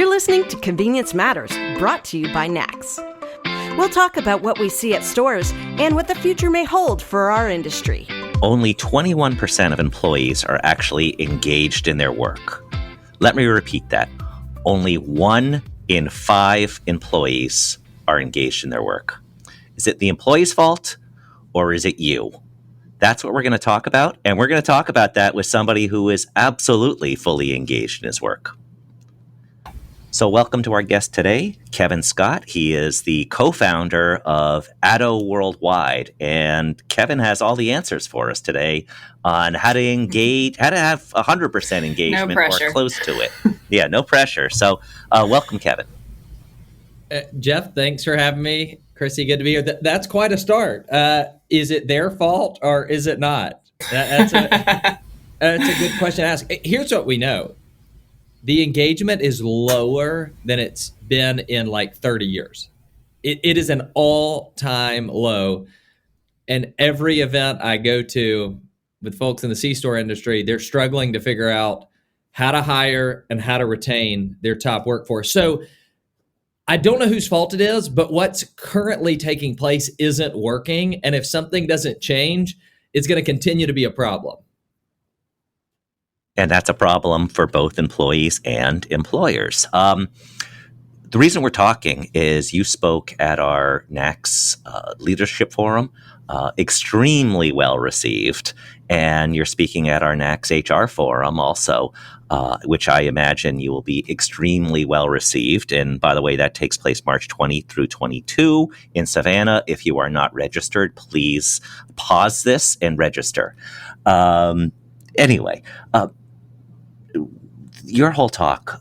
You're listening to Convenience Matters, brought to you by Nax. We'll talk about what we see at stores and what the future may hold for our industry. Only 21% of employees are actually engaged in their work. Let me repeat that. Only 1 in 5 employees are engaged in their work. Is it the employee's fault or is it you? That's what we're going to talk about, and we're going to talk about that with somebody who is absolutely fully engaged in his work. So welcome to our guest today, Kevin Scott. He is the co-founder of ADDO Worldwide, and Kevin has all the answers for us today on how to engage, how to have 100% engagement or close to it. Yeah, no pressure. So welcome, Kevin. Jeff, thanks for having me. Chrissy, good to be here. That's quite a start. Is it their fault or is it not? That's a good question to ask. Here's what we know. The engagement is lower than it's been in like 30 years. It is an all-time low. And every event I go to with folks in the C-store industry, they're struggling to figure out how to hire and how to retain their top workforce. So I don't know whose fault it is, but what's currently taking place isn't working. And if something doesn't change, it's going to continue to be a problem. And that's a problem for both employees and employers. The reason we're talking is you spoke at our Nax Leadership Forum, extremely well received, and you're speaking at our Nax HR Forum also, which I imagine you will be extremely well received. And by the way, that takes place March 20 through 22 in Savannah. If you are not registered, please pause this and register. Anyway, your whole talk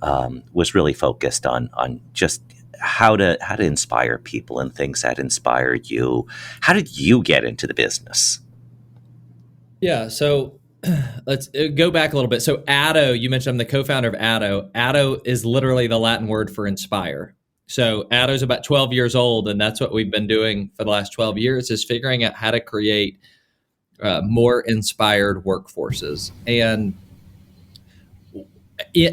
was really focused on just how to inspire people and things that inspired you. How did you get into the business? Yeah, so let's go back a little bit. So ADDO, you mentioned I'm the co-founder of ADDO. ADDO is literally the Latin word for inspire. So ADDO is about 12 years old, and that's what we've been doing for the last 12 years is figuring out how to create more inspired workforces. And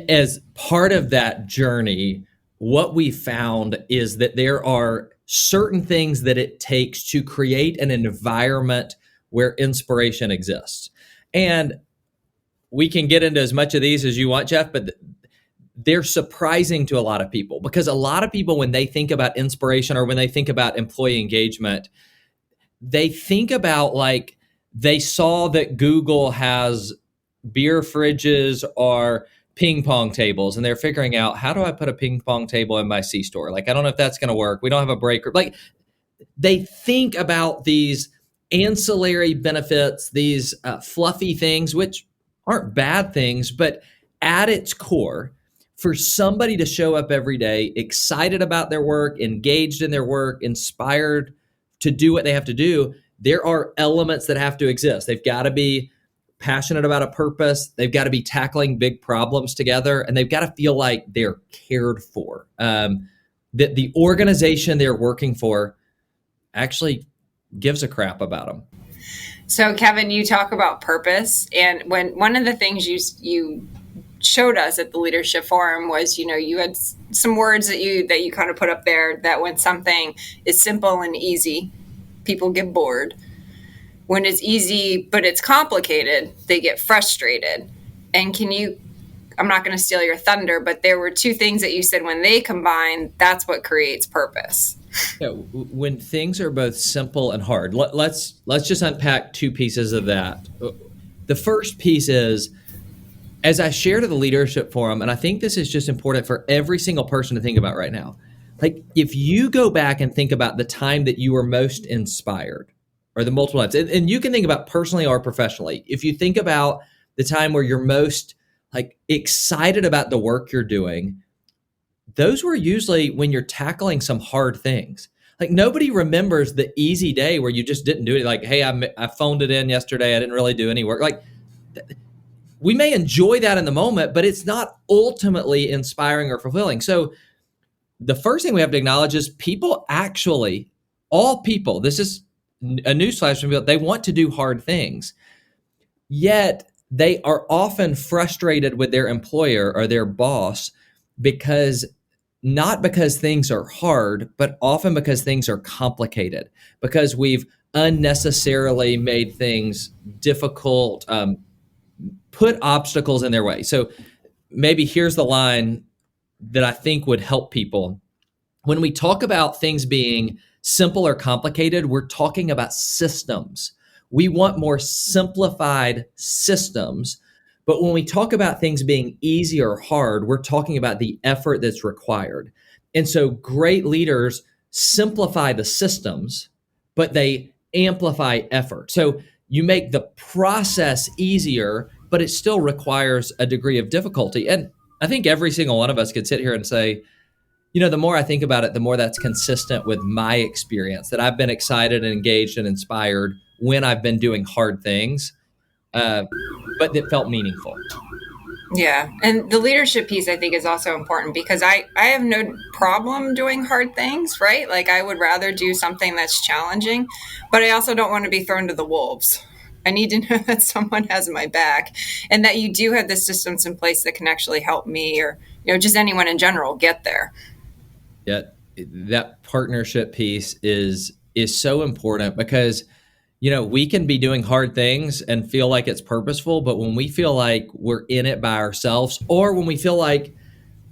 as part of that journey, what we found is that there are certain things that it takes to create an environment where inspiration exists. And we can get into as much of these as you want, Jeff, but they're surprising to a lot of people because a lot of people, when they think about inspiration or when they think about employee engagement, they think about like they saw that Google has beer fridges or ping pong tables, and they're figuring out, how do I put a ping pong table in my C-store? Like, I don't know if that's going to work. We don't have a break room. Like, they think about these ancillary benefits, these fluffy things, which aren't bad things, but at its core, for somebody to show up every day, excited about their work, engaged in their work, inspired to do what they have to do, there are elements that have to exist. They've got to be passionate about a purpose. They've got to be tackling big problems together, and they've got to feel like they're cared for. That the organization they're working for actually gives a crap about them. So, Kevin, you talk about purpose, and when one of the things you showed us at the leadership forum was, you had some words that you kind of put up there that when something is simple and easy, people get bored. When it's easy, but it's complicated, they get frustrated. And I'm not going to steal your thunder, but there were two things that you said when they combine, that's what creates purpose. Yeah, when things are both simple and hard, let's just unpack two pieces of that. The first piece is, as I shared at the leadership forum, and I think this is just important for every single person to think about right now. Like, if you go back and think about the time that you were most inspired, or the multiple times, and you can think about personally or professionally. If you think about the time where you're most like excited about the work you're doing, those were usually when you're tackling some hard things. Like, nobody remembers the easy day where you just didn't do it. Like, hey, I phoned it in yesterday. I didn't really do any work. Like, we may enjoy that in the moment, but it's not ultimately inspiring or fulfilling. So the first thing we have to acknowledge is all people, this is a newsflash from people, they want to do hard things, yet they are often frustrated with their employer or their boss because not because things are hard, but often because things are complicated, because we've unnecessarily made things difficult, put obstacles in their way. So maybe here's the line that I think would help people. When we talk about things being simple or complicated, we're talking about systems. We want more simplified systems. But when we talk about things being easy or hard, we're talking about the effort that's required. And so great leaders simplify the systems, but they amplify effort. So you make the process easier, but it still requires a degree of difficulty. And I think every single one of us could sit here and say, the more I think about it, the more that's consistent with my experience, that I've been excited and engaged and inspired when I've been doing hard things, but that felt meaningful. Yeah. And the leadership piece, I think, is also important because I have no problem doing hard things, right? Like I would rather do something that's challenging, but I also don't want to be thrown to the wolves. I need to know that someone has my back and that you do have the systems in place that can actually help me or, just anyone in general get there. Yeah. That partnership piece is so important because we can be doing hard things and feel like it's purposeful, but when we feel like we're in it by ourselves, or when we feel like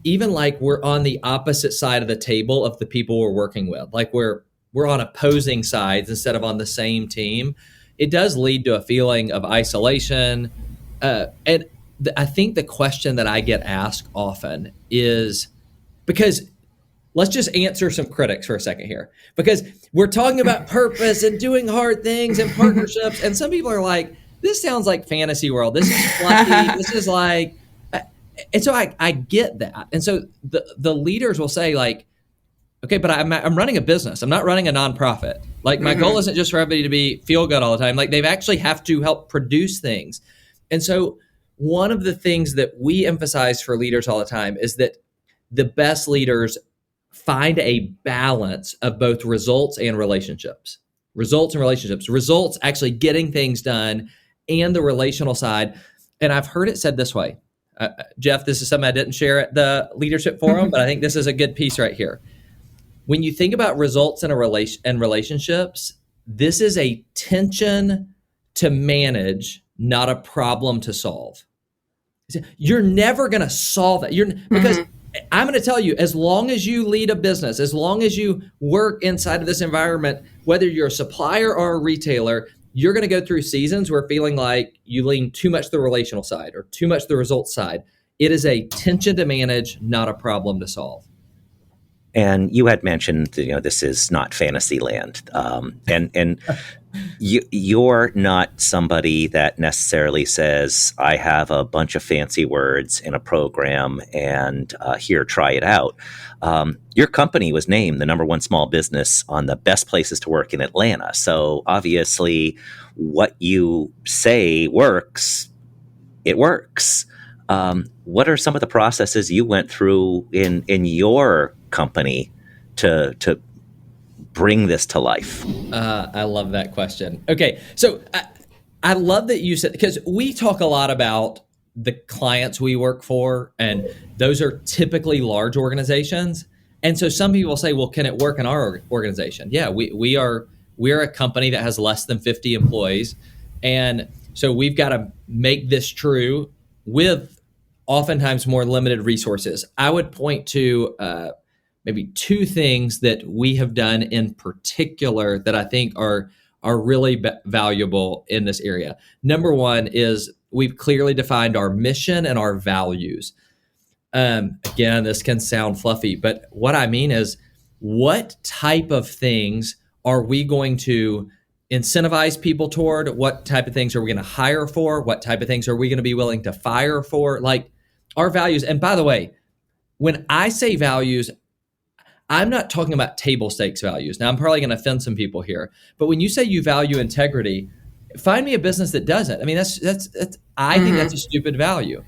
even like we're on the opposite side of the table of the people we're working with, like we're on opposing sides instead of on the same team, it does lead to a feeling of isolation. And I think the question that I get asked often is because let's just answer some critics for a second here, because we're talking about purpose and doing hard things and partnerships. And some people are like, this sounds like fantasy world. This is fluffy. This is like, and so I get that. And so the leaders will say like, okay, but I'm running a business. I'm not running a nonprofit. Like my goal isn't just for everybody to feel good all the time. Like they actually have to help produce things. And so one of the things that we emphasize for leaders all the time is that the best leaders find a balance of both results and relationships. Results actually getting things done, and the relational side. And I've heard it said this way, Jeff, this is something I didn't share at the leadership forum, but I think this is a good piece right here. When you think about results in and relationships, this is a tension to manage, not a problem to solve. You're never going to solve that. Because I'm going to tell you, as long as you lead a business, as long as you work inside of this environment, whether you're a supplier or a retailer, you're going to go through seasons where feeling like you lean too much to the relational side or too much to the results side. It is a tension to manage, not a problem to solve. And you had mentioned, this is not fantasy land. And you're not somebody that necessarily says, I have a bunch of fancy words in a program and here, try it out. Your company was named the #1 small business on the best places to work in Atlanta. So obviously what you say works, it works. What are some of the processes you went through in your company to bring this to life? I love that question. Okay, so I love that you said, because we talk a lot about the clients we work for, and those are typically large organizations. And so some people say, well, can it work in our organization? Yeah, we're a company that has less than 50 employees. And so we've got to make this true with oftentimes more limited resources. I would point to maybe two things that we have done in particular that I think are really valuable in this area. Number one is we've clearly defined our mission and our values. Again, this can sound fluffy, but what I mean is, what type of things are we going to incentivize people toward? What type of things are we going to hire for? What type of things are we going to be willing to fire for? Like our values. And by the way, when I say values, I'm not talking about table stakes values. Now, I'm probably going to offend some people here, but when you say you value integrity, find me a business that doesn't. I mean, that's I think that's a stupid value,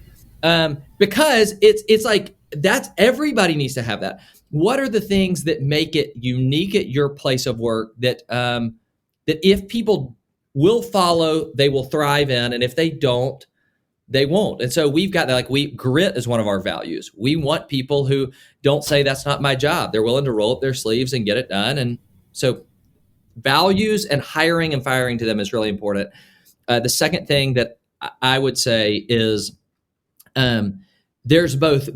because it's like that's everybody needs to have that. What are the things that make it unique at your place of work that that if people will follow, they will thrive in, and if they don't, They won't. And so we've got that, grit is one of our values. We want people who don't say that's not my job. They're willing to roll up their sleeves and get it done. And so values and hiring and firing to them is really important. The second thing that I would say is there's both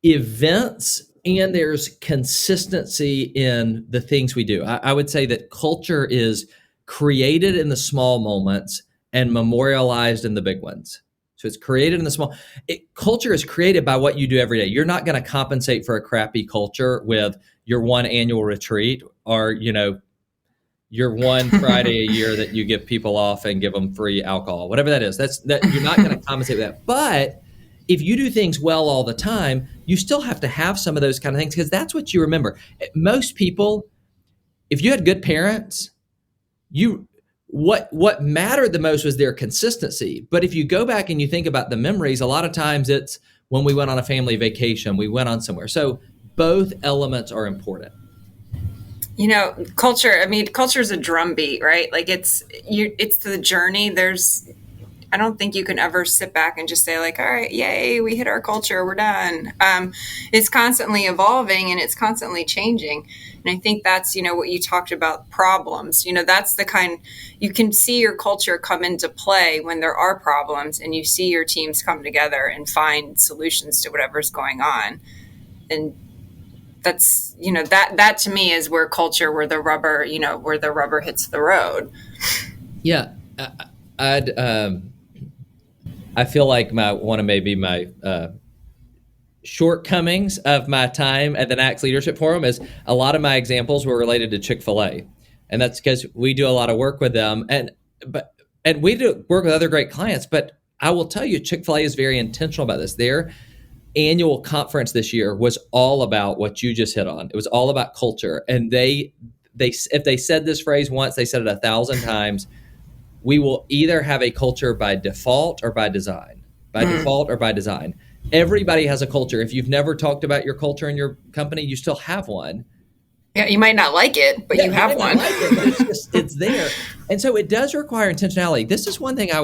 events and there's consistency in the things we do. I would say that culture is created in the small moments and memorialized in the big ones. So it's created in the small. Culture is created by what you do every day. You're not going to compensate for a crappy culture with your one annual retreat or, your one Friday a year that you give people off and give them free alcohol, whatever that is. That you're not going to compensate for that. But if you do things well all the time, you still have to have some of those kind of things because that's what you remember. Most people, if you had good parents, what mattered the most was their consistency. But if you go back and you think about the memories, a lot of times it's when we went on a family vacation, we went on somewhere. So both elements are important. Culture is a drumbeat, right? Like it's the journey. I don't think you can ever sit back and just say all right, yay, we hit our culture, we're done. It's constantly evolving and it's constantly changing. And I think that's, what you talked about, problems. That's the kind, you can see your culture come into play when there are problems and you see your teams come together and find solutions to whatever's going on. And that's, that to me is where the rubber hits the road. Yeah. I feel like one of my shortcomings of my time at the NACS Leadership Forum is a lot of my examples were related to Chick-fil-A. And that's because we do a lot of work with them and we do work with other great clients. But I will tell you, Chick-fil-A is very intentional about this. Their annual conference this year was all about what you just hit on. It was all about culture. And they if they said this phrase once, they said it 1,000 times. We will either have a culture by default or by design. By default or by design. Everybody has a culture. If you've never talked about your culture in your company, you still have one. Yeah, you might not like it, but you have one. It's there. And so it does require intentionality. This is one thing I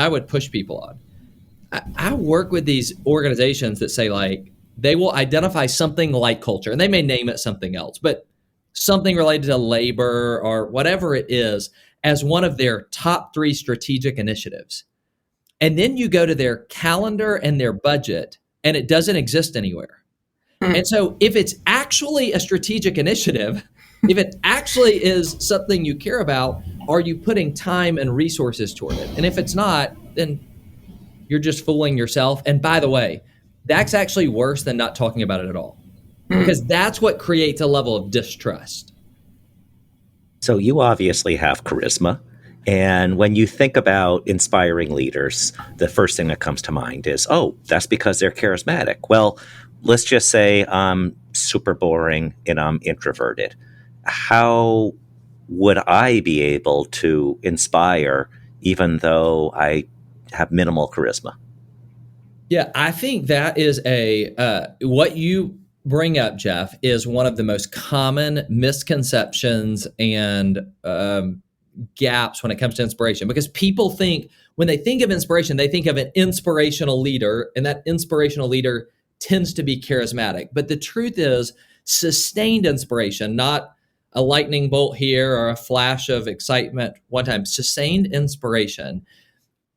would push people on. I work with these organizations that say they will identify something like culture, and they may name it something else, but something related to labor or whatever it is as one of their top 3 strategic initiatives. And then you go to their calendar and their budget, and it doesn't exist anywhere. And so if it's actually a strategic initiative, if it actually is something you care about, are you putting time and resources toward it? And if it's not, then you're just fooling yourself. And by the way, that's actually worse than not talking about it at all, because that's what creates a level of distrust. So you obviously have charisma. And when you think about inspiring leaders, the first thing that comes to mind is, that's because they're charismatic. Well, let's just say I'm super boring and I'm introverted. How would I be able to inspire even though I have minimal charisma? Yeah, I think that is what you bring up, Jeff, is one of the most common misconceptions and gaps when it comes to inspiration, because people think when they think of inspiration, they think of an inspirational leader, and that inspirational leader tends to be charismatic. But the truth is, sustained inspiration, not a lightning bolt here or a flash of excitement one time, sustained inspiration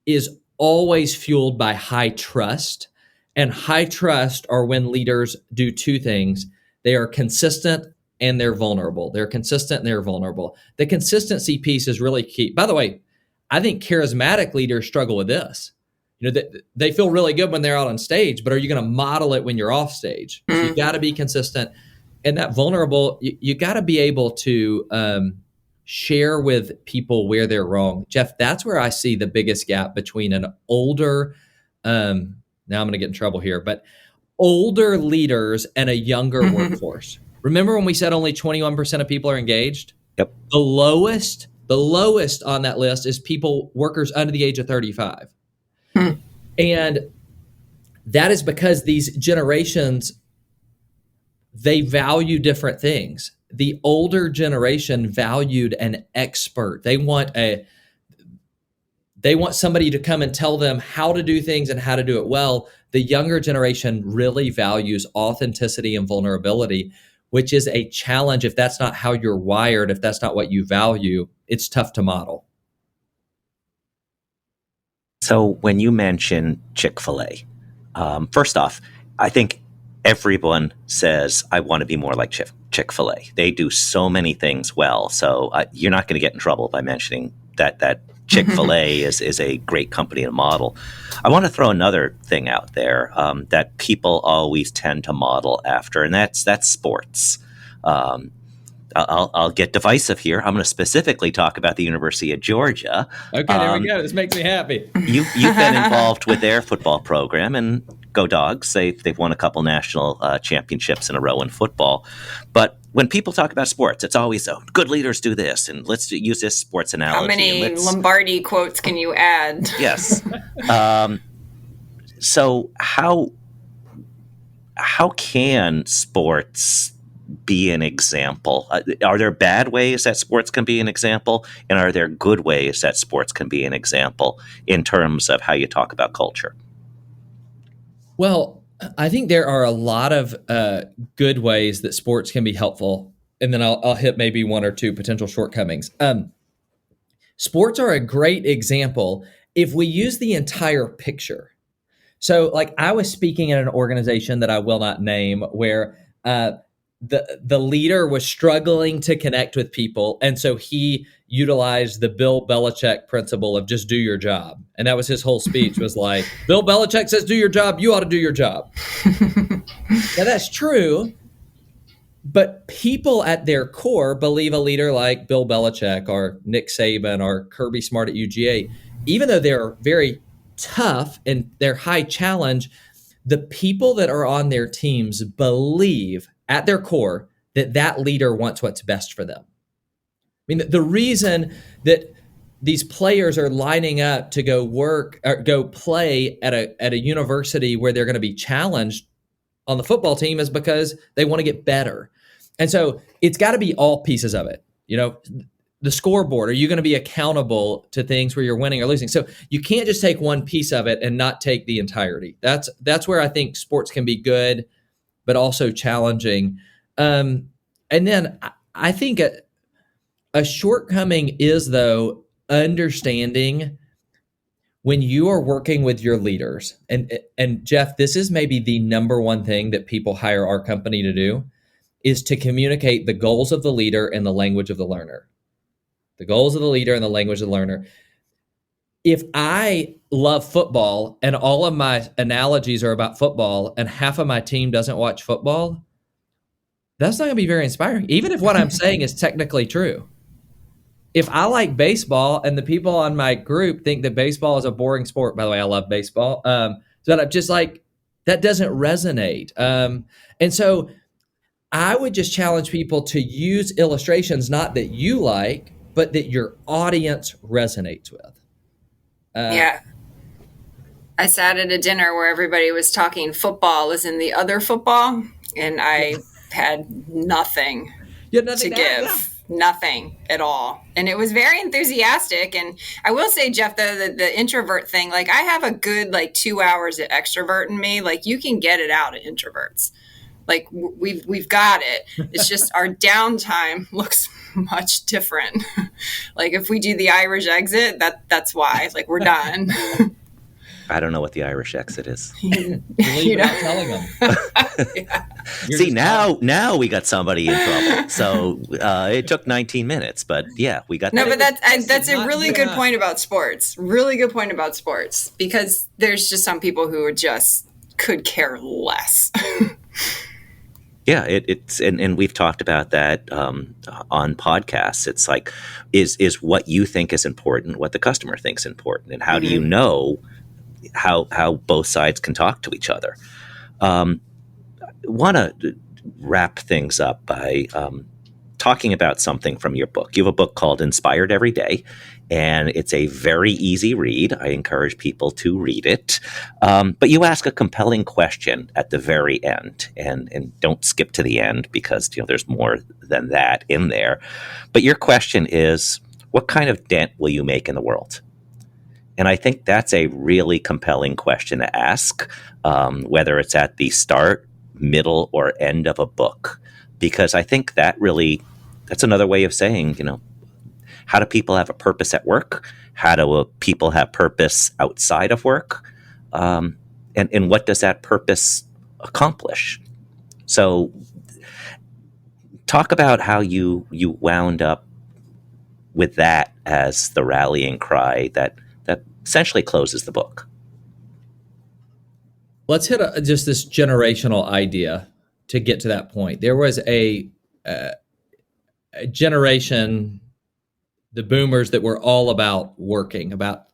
is always fueled by high trust. And high trust are when leaders do 2 things. They are consistent and they're vulnerable. They're consistent and they're vulnerable. The consistency piece is really key. By the way, I think charismatic leaders struggle with this. They feel really good when they're out on stage, but are you going to model it when you're off stage? So you got to be consistent. And that vulnerable, you got to be able to share with people where they're wrong. Jeff, that's where I see the biggest gap between an older, now I'm going to get in trouble here, but older leaders and a younger workforce. Remember when we said only 21% of people are engaged? Yep. The lowest on that list is workers under the age of 35. And that is because these generations, they value different things. The older generation valued an expert. They want They want somebody to come and tell them how to do things and how to do it well. The younger generation really values authenticity and vulnerability, which is a challenge. If that's not how you're wired, if that's not what you value, it's tough to model. So when you mention Chick-fil-A, first off, I think everyone says, I want to be more like Chick-fil-A. They do so many things well. So you're not going to get in trouble by mentioning that Chick-fil-A is a great company to model. I want to throw another thing out there that people always tend to model after, and that's sports. I'll get divisive here. I'm going to specifically talk about the University of Georgia. Okay, there we go. This makes me happy. You've been involved with their football program, and go Dogs. They've won a couple national championships in a row in football. But when people talk about sports, it's always, good leaders do this, and let's use this sports analogy. How many Lombardi quotes can you add? Yes. So how can sports be an example? Are there bad ways that sports can be an example? And are there good ways that sports can be an example in terms of how you talk about culture? Well, I think there are a lot of good ways that sports can be helpful. And then I'll hit maybe one or two potential shortcomings. Sports are a great example if we use the entire picture. So like I was speaking in an organization that I will not name where the leader was struggling to connect with people. And so he utilized the Bill Belichick principle of just do your job. And that was his whole speech was like, Bill Belichick says, do your job. You ought to do your job. Now that's true. But people at their core believe a leader like Bill Belichick or Nick Saban or Kirby Smart at UGA, even though they're very tough and they're high challenge, the people that are on their teams believe at their core that leader wants what's best for them. I mean, the reason that these players are lining up to go work or go play at a university where they're going to be challenged on the football team is because they want to get better. And so it's got to be all pieces of it. You know, the scoreboard, are you going to be accountable to things where you're winning or losing? So you can't just take one piece of it and not take the entirety. That's where I think sports can be good, but also challenging. And then I think a shortcoming is, though, understanding when you are working with your leaders. And Jeff, this is maybe the number one thing that people hire our company to do, is to communicate the goals of the leader and the language of the learner. The goals of the leader and the language of the learner. If I love football and all of my analogies are about football and half of my team doesn't watch football, that's not going to be very inspiring, even if what I'm saying is technically true. If I like baseball and the people on my group think that baseball is a boring sport, by the way, I love baseball, but I'm just like, that doesn't resonate. And so I would just challenge people to use illustrations, not that you like, but that your audience resonates with. Yeah. I sat at a dinner where everybody was talking football as in the other football, and I had nothing to give. Nothing at all. And it was very enthusiastic. And I will say, Jeff, the introvert thing, like I have a good 2 hours of extrovert in me. Like you can get it out of introverts. Like we've got it. It's just our downtime looks much different. Like if we do the Irish exit, that's why. Like we're done. I don't know what the Irish exit is. You without telling them. Yeah. See, now we got somebody in trouble. So it took 19 minutes, but yeah, we got. No, that. but that's a really good point about sports. Really good point about sports, because there's just some people who are just could care less. Yeah, it's and we've talked about that on podcasts. It's like, is what you think is important what the customer thinks important, and how do you know how both sides can talk to each other? Want to wrap things up by talking about something from your book. You have a book called Inspired Every Day, and it's a very easy read. I encourage people to read it. But you ask a compelling question at the very end, and don't skip to the end because there's more than that in there. But your question is, what kind of dent will you make in the world? And I think that's a really compelling question to ask, whether it's at the start, middle, or end of a book, because I think that's another way of saying, how do people have a purpose at work? How do people have purpose outside of work? And what does that purpose accomplish? So talk about how you wound up with that as the rallying cry that essentially closes the book. Let's hit just this generational idea to get to that point. There was a generation, the boomers, that were all about working, about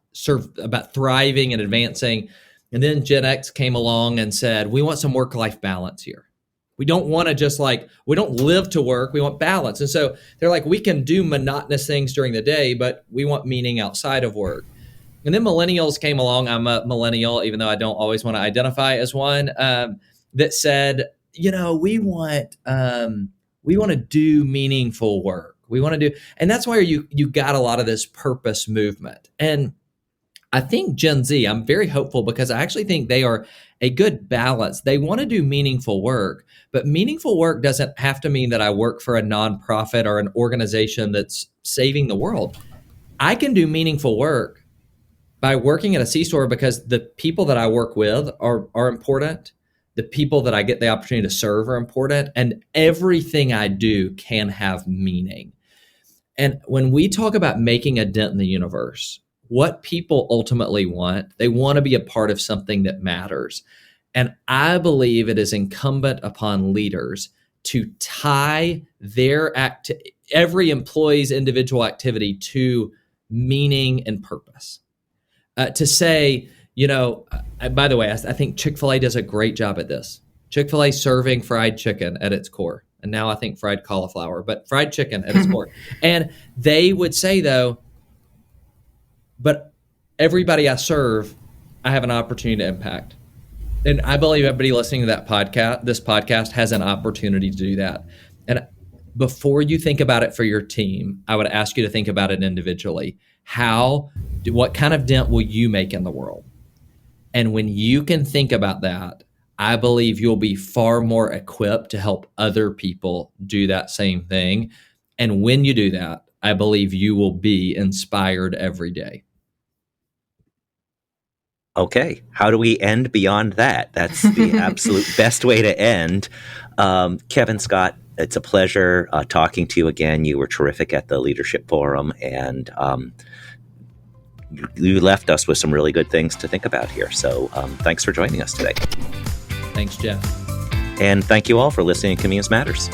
thriving and advancing. And then Gen X came along and said, we want some work-life balance here. We don't want to we don't live to work. We want balance. And so they're like, we can do monotonous things during the day, but we want meaning outside of work. And then millennials came along. I'm a millennial, even though I don't always want to identify as one, that said, we want to do meaningful work. We want to do, and that's where you got a lot of this purpose movement. And I think Gen Z, I'm very hopeful because I actually think they are a good balance. They want to do meaningful work, but meaningful work doesn't have to mean that I work for a nonprofit or an organization that's saving the world. I can do meaningful work by working at a C-store because the people that I work with are important. The people that I get the opportunity to serve are important, and everything I do can have meaning. And when we talk about making a dent in the universe, what people ultimately want, they want to be a part of something that matters. And I believe it is incumbent upon leaders to tie every employee's individual activity to meaning and purpose. To say, by the way, I think Chick-fil-A does a great job at this. Chick-fil-A serving fried chicken at its core. And now I think fried cauliflower, but fried chicken at its core. And they would say, though, but everybody I serve, I have an opportunity to impact. And I believe everybody listening to this podcast has an opportunity to do that. And before you think about it for your team, I would ask you to think about it individually. What kind of dent will you make in the world? And when you can think about that, I believe you'll be far more equipped to help other people do that same thing. And when you do that, I believe you will be inspired every day. Okay, how do we end beyond that? That's the absolute best way to end. Kevin Scott, it's a pleasure talking to you again. You were terrific at the Leadership Forum, and you left us with some really good things to think about here. So thanks for joining us today. Thanks, Jeff. And thank you all for listening to Convenience Matters.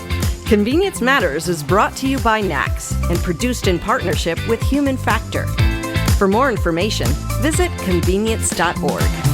Convenience Matters is brought to you by NACS and produced in partnership with Human Factor. For more information, visit convenience.org.